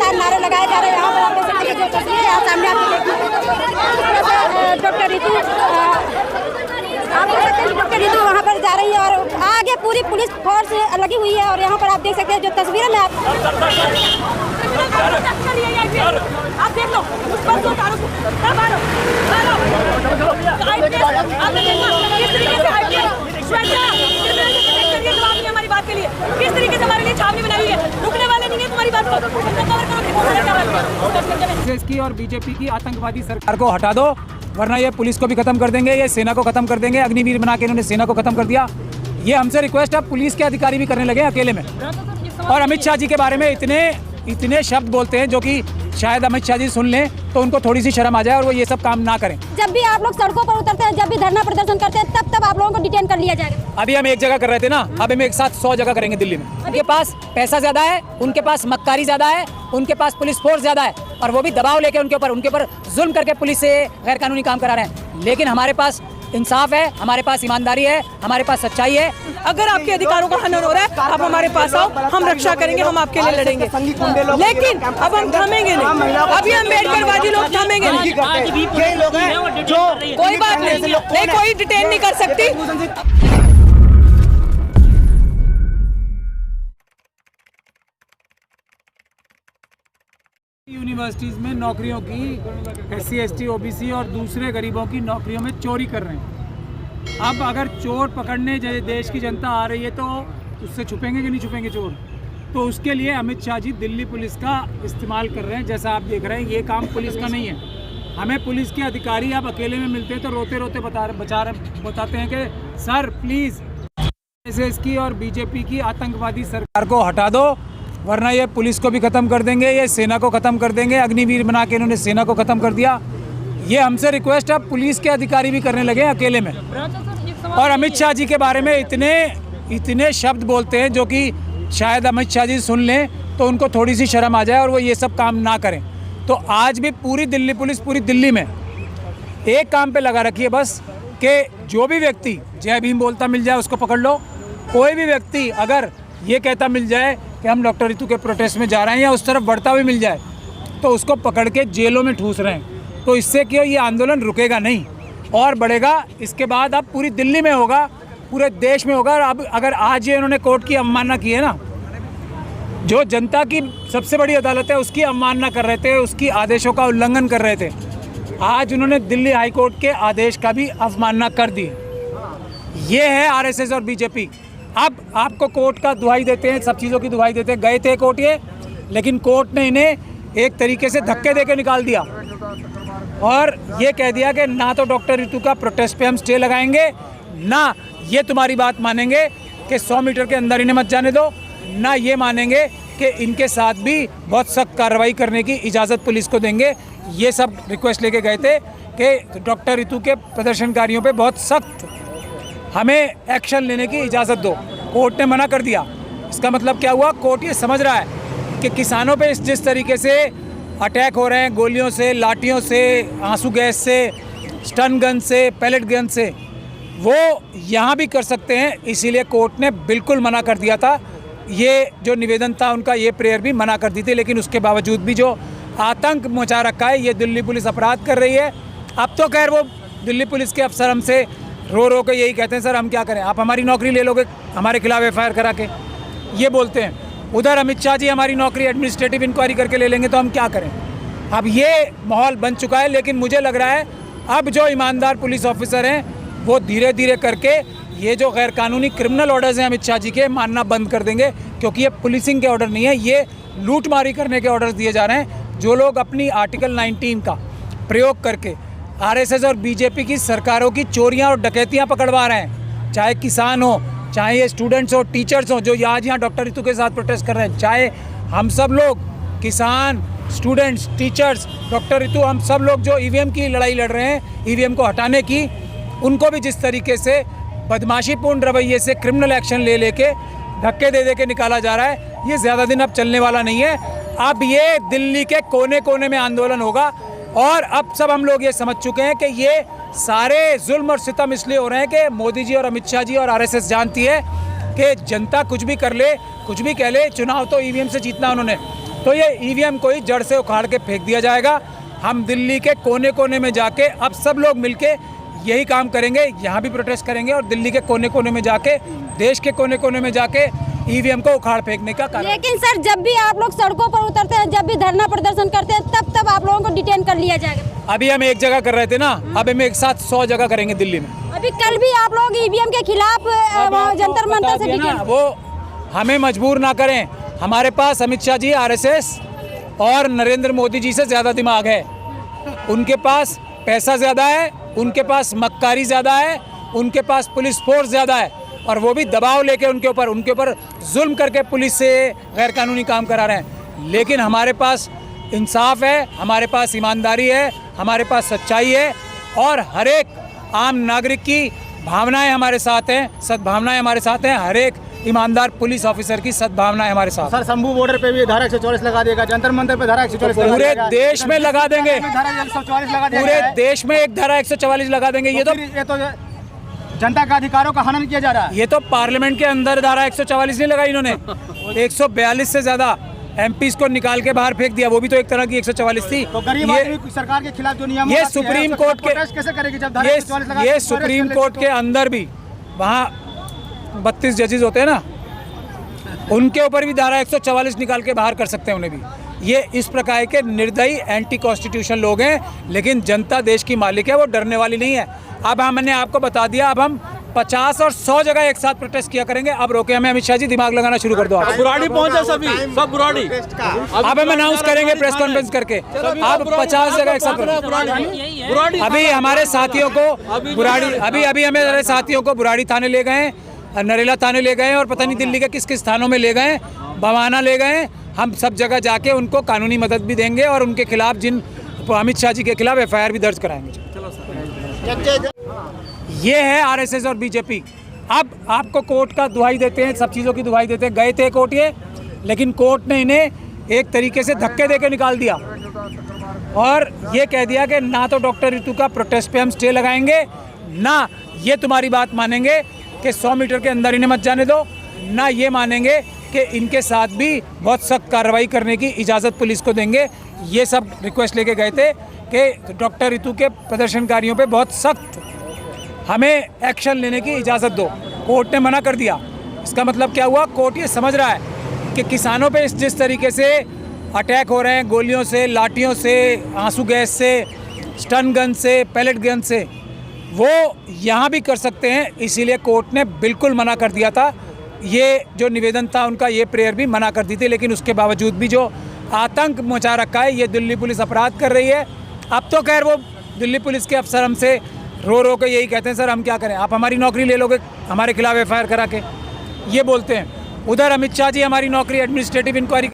लगातार नारे लगाए जा रहे हैं। यहाँ पर आप देख सकते हैं जो तस्वीर यहाँ सामने आपको डॉक्टर रितु वहाँ पर जा रही है और आगे पूरी पुलिस फोर्स लगी हुई है। और यहाँ पर आप देख सकते हैं जो तस्वीर में आप देख लो हमारी बात के लिए किस तरीके से हमारे लिए छावनी बनाई है, रुकने वाले नहीं है तुम्हारी बात को। की और बीजेपी की आतंकवादी सरकार को हटा दो, वरना ये पुलिस को भी खत्म कर देंगे, ये सेना को खत्म कर देंगे। अग्निवीर बना के इन्होंने सेना को खत्म कर दिया। ये हमसे रिक्वेस्ट है, पुलिस के अधिकारी भी करने लगे अकेले में। और अमित शाह जी के बारे में इतने शब्द बोलते हैं जो कि शायद अमित शाह जी सुन लें तो उनको थोड़ी सी शर्म आ जाए और वो ये सब काम ना करें। जब भी आप लोग सड़कों पर उतरते हैं, जब भी धरना प्रदर्शन करते हैं, तब आप लोगों को डिटेन कर लिया जाएगा। अभी हम एक जगह कर रहे थे ना, अब हम एक साथ 100 जगह करेंगे दिल्ली में। उनके पास पैसा ज्यादा है, उनके पास मक्कारी ज्यादा है, उनके पास पुलिस फोर्स ज्यादा है और वो भी दबाव लेके उनके ऊपर जुल्म करके पुलिस से गैर कानूनी काम करा रहे हैं। लेकिन हमारे पास इंसाफ है, हमारे पास ईमानदारी है, हमारे पास सच्चाई है। अगर आपके अधिकारों का हनन हो रहा है, आप हमारे पास आओ, हम रक्षा करेंगे, हम आपके लिए लड़ेंगे। लेकिन अब हम थमेंगे नहीं, अभी हम अम्बेडकरवादी लोग थमेंगे नहीं। कोई बात नहीं, कोई डिटेन नहीं कर सकती। यूनिवर्सिटीज में नौकरियों की SC ST OBC और दूसरे गरीबों की नौकरियों में चोरी कर रहे हैं। अब अगर चोर पकड़ने देश की जनता आ रही है तो उससे छुपेंगे कि नहीं छुपेंगे चोर? तो उसके लिए अमित शाह जी दिल्ली पुलिस का इस्तेमाल कर रहे हैं। जैसा आप देख रहे हैं, ये काम पुलिस का नहीं है। हमें पुलिस के अधिकारी अब अकेले में मिलते हैं तो रोते रोते बताते हैं कि सर प्लीज़ SS की और बीजेपी की आतंकवादी सरकार को हटा दो, वरना ये पुलिस को भी खत्म कर देंगे, ये सेना को खत्म कर देंगे। अग्निवीर बना के इन्होंने सेना को खत्म कर दिया। ये हमसे रिक्वेस्ट है, पुलिस के अधिकारी भी करने लगे अकेले में। और अमित शाह जी के बारे में इतने शब्द बोलते हैं जो कि शायद अमित शाह जी सुन लें तो उनको थोड़ी सी शर्म आ जाए और वो ये सब काम ना करें। तो आज भी पूरी दिल्ली पुलिस पूरी दिल्ली में एक काम पे लगा रखी है बस, कि जो भी व्यक्ति जय भीम बोलता मिल जाए उसको पकड़ लो। कोई भी व्यक्ति अगर ये कहता मिल जाए कि हम डॉक्टर रितु के प्रोटेस्ट में जा रहे हैं या उस तरफ बढ़ता हुआ मिल जाए तो उसको पकड़ के जेलों में ठूस रहे हैं। तो इससे क्यों ये आंदोलन रुकेगा नहीं और बढ़ेगा। इसके बाद अब पूरी दिल्ली में होगा, पूरे देश में होगा। अब अगर आज ये इन्होंने कोर्ट की अवमानना की है ना, जो जनता की सबसे बड़ी अदालत है उसकी अवमानना कर रहे थे, उसकी आदेशों का उल्लंघन कर रहे थे, आज उन्होंने दिल्ली हाई कोर्ट के आदेश का भी अवमानना कर दी। ये है RSS और बीजेपी। अब आपको कोर्ट का दुहाई देते हैं, सब चीज़ों की दुहाई देते हैं। गए थे कोर्ट ये, लेकिन कोर्ट ने इन्हें एक तरीके से धक्के देके निकाल दिया और ये कह दिया कि ना तो डॉक्टर रितु का प्रोटेस्ट पे हम स्टे लगाएंगे, ना ये तुम्हारी बात मानेंगे कि 100 मीटर के अंदर इन्हें मत जाने दो, ना ये मानेंगे कि इनके साथ भी बहुत सख्त कार्रवाई करने की इजाज़त पुलिस को देंगे। ये सब रिक्वेस्ट लेके गए थे कि डॉक्टर रितु के प्रदर्शनकारियों पे बहुत सख्त हमें एक्शन लेने की इजाज़त दो। कोर्ट ने मना कर दिया। इसका मतलब क्या हुआ? कोर्ट ये समझ रहा है कि किसानों पे जिस तरीके से अटैक हो रहे हैं, गोलियों से, लाठियों से, आंसू गैस से, स्टन गन से, पैलेट गन से, वो यहाँ भी कर सकते हैं। इसीलिए कोर्ट ने बिल्कुल मना कर दिया था। ये जो निवेदन था उनका, ये प्रेयर भी मना कर दी थी। लेकिन उसके बावजूद भी जो आतंक मचा रखा है, ये दिल्ली पुलिस अपराध कर रही है। अब तो खैर वो दिल्ली पुलिस के अफसर हमसे रो के यही कहते हैं, सर हम क्या करें, आप हमारी नौकरी ले लोगे हमारे खिलाफ FIR करा के, ये बोलते हैं। उधर अमित शाह जी हमारी नौकरी एडमिनिस्ट्रेटिव इंक्वायरी करके ले लेंगे तो हम क्या करें। अब ये माहौल बन चुका है। लेकिन मुझे लग रहा है अब जो ईमानदार पुलिस ऑफिसर हैं वो धीरे धीरे करके ये जो गैर कानूनी क्रिमिनल ऑर्डर्स हैं अमित शाह जी के, मानना बंद कर देंगे। क्योंकि ये पुलिसिंग के ऑर्डर नहीं है, ये लूटमारी करने के ऑर्डर्स दिए जा रहे हैं। जो लोग अपनी आर्टिकल 19 का प्रयोग करके RSS और बीजेपी की सरकारों की चोरियां और डकैतियां पकड़वा रहे हैं, चाहे किसान हो, चाहे ये स्टूडेंट्स हो, टीचर्स हो जो आज यहाँ डॉक्टर रितु के साथ प्रोटेस्ट कर रहे हैं, चाहे हम सब लोग किसान, स्टूडेंट्स, टीचर्स, डॉक्टर रितु, हम सब लोग जो EVM की लड़ाई लड़ रहे हैं, EVM को हटाने की, उनको भी जिस तरीके से बदमाशीपूर्ण रवैये से क्रिमिनल एक्शन ले लेके धक्के दे के निकाला जा रहा है, ये ज़्यादा दिन अब चलने वाला नहीं है। अब ये दिल्ली के कोने कोने में आंदोलन होगा। और अब सब हम लोग ये समझ चुके हैं कि ये सारे जुल्म और सितम इसलिए हो रहे हैं कि मोदी जी और अमित शाह जी और RSS जानती है कि जनता कुछ भी कर ले, कुछ भी कह ले, चुनाव तो EVM से जीतना उन्होंने, तो ये ईवीएम को ही जड़ से उखाड़ के फेंक दिया जाएगा। हम दिल्ली के कोने कोने में जाके अब सब लोग मिलके यही काम करेंगे, यहाँ भी प्रोटेस्ट करेंगे और दिल्ली के कोने कोने में जाके, देश के कोने कोने में जाके ईवीएम को उखाड़ फेंकने का कार्य। लेकिन सर जब भी आप लोग सड़कों पर उतरते हैं, जब भी धरना प्रदर्शन करते हैं, तब आप लोगों को डिटेन कर लिया जाएगा। अभी हम एक जगह कर रहे थे ना, अब हम एक साथ 100 जगह करेंगे दिल्ली में। अभी कल भी आप लोग ईवीएम के खिलाफ जंतर मंतर से डिटेन। वो हमें मजबूर ना करें, हमारे पास अमित शाह जी आरएसएस और नरेंद्र मोदी जी से ज़्यादा दिमाग है। उनके पास पैसा ज़्यादा है, उनके पास मक्कारी ज़्यादा है, उनके पास पुलिस फोर्स ज़्यादा है और वो भी दबाव लेके उनके ऊपर जुल्म करके पुलिस से गैर कानूनी काम करा रहे हैं। लेकिन हमारे पास इंसाफ है, हमारे पास ईमानदारी है, हमारे पास सच्चाई है और हर एक आम नागरिक की भावनाएं हमारे साथ हैं, सद्भावनाएं हमारे साथ हैं। हर एक ईमानदार पुलिस ऑफिसर की सद्भावनाएं हमारे साथ। सर शंभू बॉर्डर पे भी धारा 144 लगा देगा, जंतर मंतर पे धारा 144 पूरे देश में लगा देंगे, धारा 144 लगा देगा। पूरे देश में एक धारा 144 लगा देंगे। ये तो जनता का अधिकारों का हनन किया जा रहा है। ये तो पार्लियामेंट के अंदर धारा 144 नहीं लगाई इन्होंने, 142 से ज्यादा एमपीज को निकाल के बाहर फेंक दिया, वो भी तो एक तरह की 144 थी। तो गरीब आदमी सरकार के खिलाफ जो नियम ये सुप्रीम कोर्ट के कैसे करेगी जब धारा 144 लगा? ये सुप्रीम कोर्ट के अंदर भी वहाँ 32 जजेस होते हैं ना, उनके ऊपर भी धारा 144 निकाल के बाहर कर सकते हैं उन्हें भी। ये इस प्रकार के निर्दयी एंटी कॉन्स्टिट्यूशन लोग हैं, लेकिन जनता देश की मालिक है, वो डरने वाली नहीं है। अब हमने आपको बता दिया, अब हम 50 और 100 जगह एक साथ प्रोटेस्ट किया करेंगे। अब रोके हमें अमित शाह जी, दिमाग लगाना शुरू कर दो आप। बुराड़ी पहुंचे सभी, सब बुराड़ी। अब हम अनाउंस करेंगे प्रेस कॉन्फ्रेंस करके, अब 50 जगह एक साथ बुराड़ी। अभी हमारे साथियों को बुराड़ी, अभी हमारे साथियों को बुराड़ी थाने ले गए, नरेला थाने ले गए और पता नहीं दिल्ली के किस किस थानों में ले गए, बवाना ले गए। हम सब जगह जाके उनको कानूनी मदद भी देंगे और उनके खिलाफ, जिन अमित शाह जी के खिलाफ एफआईआर भी दर्ज कराएंगे। ये है आरएसएस और बीजेपी। अब आपको कोर्ट का दुहाई देते हैं, सब चीज़ों की दुहाई देते हैं। गए थे कोर्ट ये, लेकिन कोर्ट ने इन्हें एक तरीके से धक्के देके निकाल दिया और ये कह दिया कि ना तो डॉक्टर ऋतु का प्रोटेस्ट पे हम स्टे लगाएंगे, ना ये तुम्हारी बात मानेंगे कि 100 मीटर के अंदर इन्हें मत जाने दो, ना ये मानेंगे कि इनके साथ भी बहुत सख्त कार्रवाई करने की इजाज़त पुलिस को देंगे। ये सब रिक्वेस्ट लेके गए थे कि डॉक्टर ऋतु के प्रदर्शनकारियों पे बहुत सख्त हमें एक्शन लेने की इजाज़त दो। कोर्ट ने मना कर दिया। इसका मतलब क्या हुआ? कोर्ट ये समझ रहा है कि किसानों पे जिस तरीके से अटैक हो रहे हैं, गोलियों से, लाठियों से, आंसू गैस से, स्टन गन से, पैलेट गन से, वो यहाँ भी कर सकते हैं। इसीलिए कोर्ट ने बिल्कुल मना कर दिया था। ये जो निवेदन था उनका, ये प्रेयर भी मना कर दी थी, लेकिन उसके बावजूद भी जो आतंक मचा रखा है, ये दिल्ली पुलिस अपराध कर रही है। अब तो खैर वो दिल्ली पुलिस के अफसर हमसे रो के यही कहते हैं, सर हम क्या करें, आप हमारी नौकरी ले लोगे हमारे खिलाफ एफआईआर करा के, ये बोलते हैं। उधर अमित शाह जी हमारी नौकरी एडमिनिस्ट्रेटिव इंक्वायरी